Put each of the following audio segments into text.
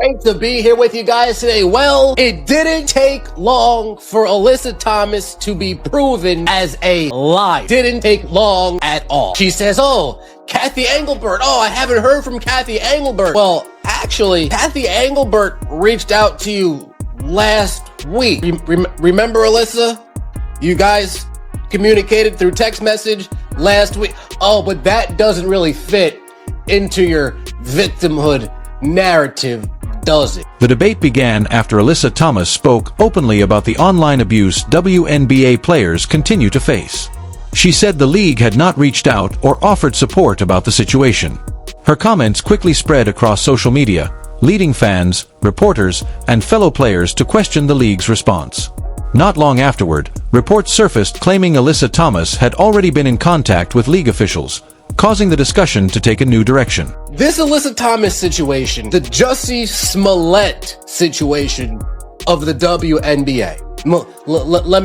Great to be here with you guys today. Well, it didn't take long for Alyssa Thomas to be proven as a lie. Didn't take long at all. She says, oh, Kathy Engelbert. Oh, I haven't heard from Kathy Engelbert. Well, actually, Kathy Engelbert reached out to you last week. Remember, Alyssa? You guys communicated through text message last week. Oh, but that doesn't really fit into your victimhood narrative, does it? The debate began after Alyssa Thomas spoke openly about the online abuse WNBA players continue to face. She said the league had not reached out or offered support about the situation. Her comments quickly spread across social media, leading fans, reporters, and fellow players to question the league's response. Not long afterward, reports surfaced claiming Alyssa Thomas had already been in contact with league officials, causing the discussion to take a new direction. This Alyssa Thomas situation, the Jussie Smollett situation of the WNBA. Let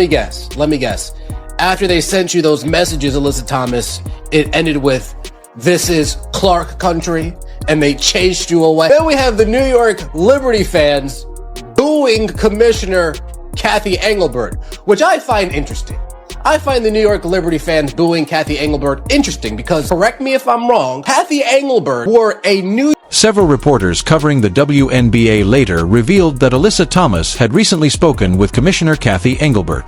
me guess. After they sent you those messages, Alyssa Thomas, it ended with, "This is Clark country," and they chased you away. Then we have the New York Liberty fans booing Commissioner Kathy Engelbert, which I find interesting. I find the New York Liberty fans booing Kathy Engelbert interesting because, correct me if I'm wrong, Kathy Engelbert wore a new... Several reporters covering the WNBA later revealed that Alyssa Thomas had recently spoken with Commissioner Kathy Engelbert.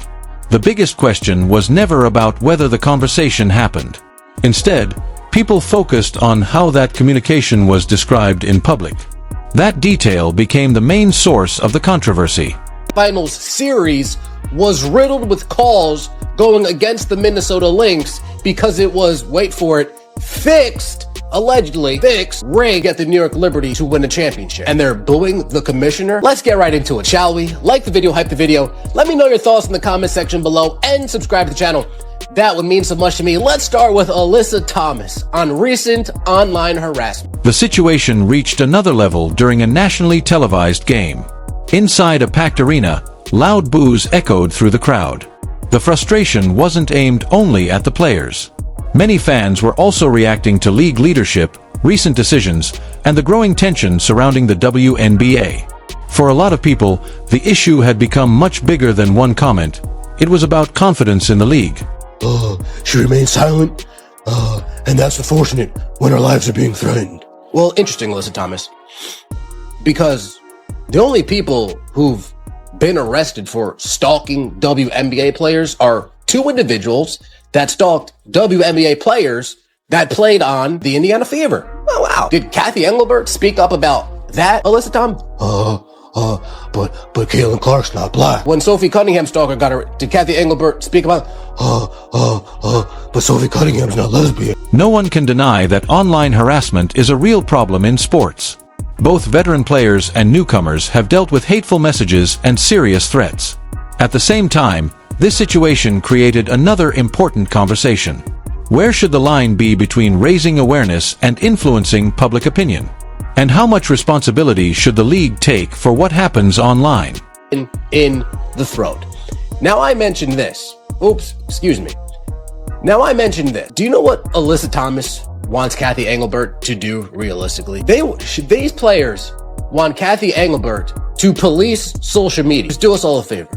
The biggest question was never about whether the conversation happened. Instead, people focused on how that communication was described in public. That detail became the main source of the controversy. Finals series was riddled with calls going against the Minnesota Lynx because it was, wait for it, allegedly fixed rig at the New York Liberty to win a championship. And they're booing the commissioner? Let's get right into it, shall we? Like the video, hype the video. Let me know your thoughts in the comment section below and subscribe to the channel. That would mean so much to me. Let's start with Alyssa Thomas on recent online harassment. The situation reached another level during a nationally televised game. Inside a packed arena, loud boos echoed through the crowd. The frustration wasn't aimed only at the players. Many fans were also reacting to league leadership, recent decisions, and the growing tension surrounding the WNBA. For a lot of people, the issue had become much bigger than one comment. It was about confidence in the league. She remains silent, and that's unfortunate when our lives are being threatened. Well, interesting, Alyssa Thomas, because the only people who've been arrested for stalking WNBA players are two individuals that stalked WNBA players that played on the Indiana Fever. Oh, wow. Did Kathy Engelbert speak up about that, Alyssa Thomas? But Caitlin Clark's not black. When Sophie Cunningham's stalker got her, did Kathy Engelbert speak about? But Sophie Cunningham's not lesbian. No one can deny that online harassment is a real problem in sports. Both veteran players and newcomers have dealt with hateful messages and serious threats. At the same time, this situation created another important conversation. Where should the line be between raising awareness and influencing public opinion? And how much responsibility should the league take for what happens online? In the throat. Now I mentioned this. Oops, excuse me. Now I mentioned this. Do you know what Alyssa Thomas wants Kathy Engelbert to do realistically? These players want Kathy Engelbert to police social media. Just do us all a favor.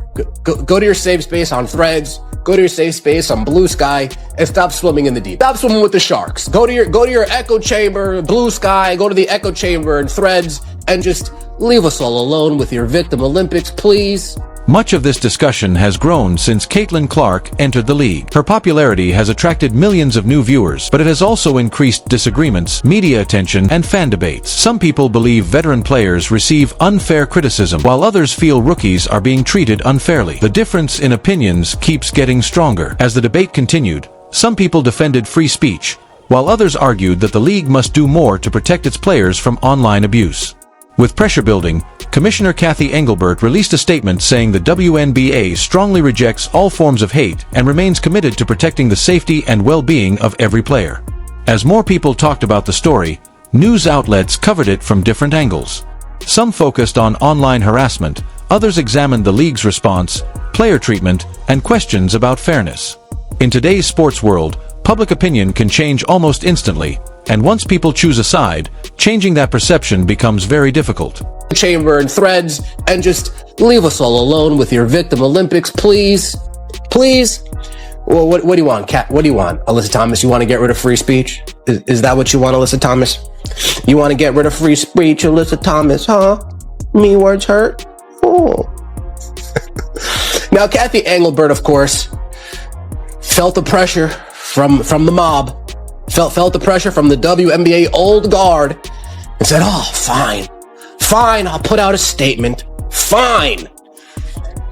Go to your safe space on Threads. Go to your safe space on Blue Sky and stop swimming in the deep. Stop swimming with the sharks. Go to your echo chamber, Blue Sky, go to the echo chamber and Threads and just leave us all alone with your victim Olympics, please. Much of this discussion has grown since Caitlin Clark entered the league. Her popularity has attracted millions of new viewers, but it has also increased disagreements, media attention, and fan debates. Some people believe veteran players receive unfair criticism, while others feel rookies are being treated unfairly. The difference in opinions keeps getting stronger. As the debate continued, some people defended free speech, while others argued that the league must do more to protect its players from online abuse. With pressure building, Commissioner Kathy Engelbert released a statement saying the WNBA strongly rejects all forms of hate and remains committed to protecting the safety and well-being of every player. As more people talked about the story, news outlets covered it from different angles. Some focused on online harassment, others examined the league's response, player treatment, and questions about fairness. In today's sports world, public opinion can change almost instantly, and once people choose a side, changing that perception becomes very difficult. chamber and threads and just leave us all alone with your victim Olympics, please. Please. Well, what do you want, Kat? What do you want? Alyssa Thomas, you want to get rid of free speech? Is that what you want, Alyssa Thomas? You want to get rid of free speech, Alyssa Thomas, huh? Me words hurt? Oh. Now, Kathy Engelbert, of course, felt the pressure from the mob, felt the pressure from the WNBA old guard, and said, oh, fine, I'll put out a statement. Fine.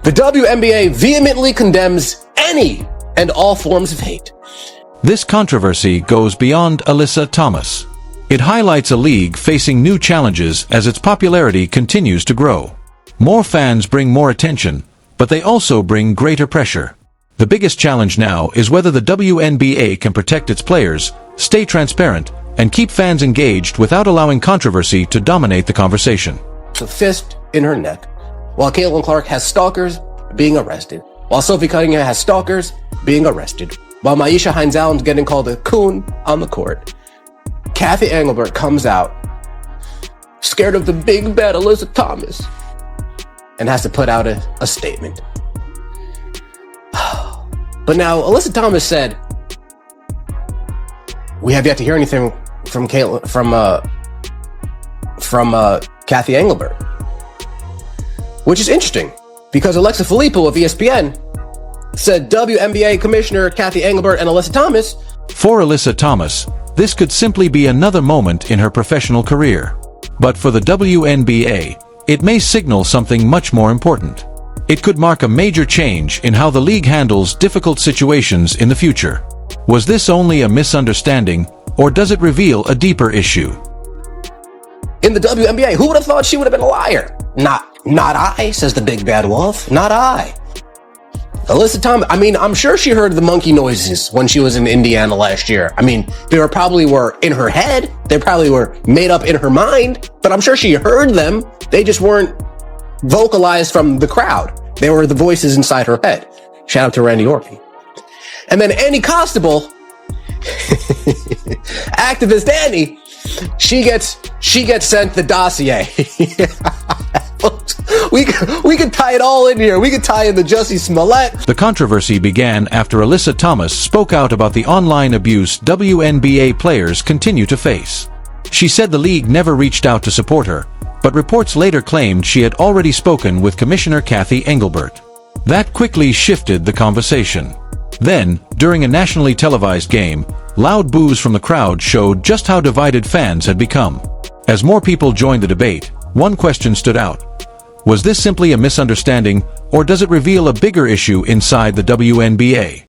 The WNBA vehemently condemns any and all forms of hate. This controversy goes beyond Alyssa Thomas. It highlights a league facing new challenges as its popularity continues to grow. More fans bring more attention, but they also bring greater pressure. The biggest challenge now is whether the WNBA can protect its players, stay transparent, and keep fans engaged without allowing controversy to dominate the conversation. A fist in her neck, while Caitlin Clark has stalkers being arrested, while Sophie Cunningham has stalkers being arrested, while Maisha Hines-Allen's getting called a coon on the court. Kathy Engelbert comes out, scared of the big bad Alyssa Thomas, and has to put out a statement. But now, Alyssa Thomas said, we have yet to hear anything from Kathy Engelbert. Which is interesting, because Alexa Filippo of ESPN said WNBA Commissioner Kathy Engelbert and Alyssa Thomas. For Alyssa Thomas, this could simply be another moment in her professional career. But for the WNBA, it may signal something much more important. It could mark a major change in how the league handles difficult situations in the future. Was this only a misunderstanding, or does it reveal a deeper issue? In the WNBA, who would have thought she would have been a liar? Not I, says the big bad wolf. Not I. Alyssa Thomas, I'm sure she heard the monkey noises when she was in Indiana last year. They probably were in her head. They probably were made up in her mind, but I'm sure she heard them. They just weren't vocalized from the crowd. They were the voices inside her head. Shout out to Randy Orton. And then Annie Costabile, activist Annie, she gets sent the dossier. We could tie it all in here. We could tie in the Jussie Smollett. The controversy began after Alyssa Thomas spoke out about the online abuse WNBA players continue to face. She said the league never reached out to support her, but reports later claimed she had already spoken with Commissioner Kathy Engelbert. That quickly shifted the conversation. Then, during a nationally televised game, loud boos from the crowd showed just how divided fans had become. As more people joined the debate, one question stood out. Was this simply a misunderstanding, or does it reveal a bigger issue inside the WNBA?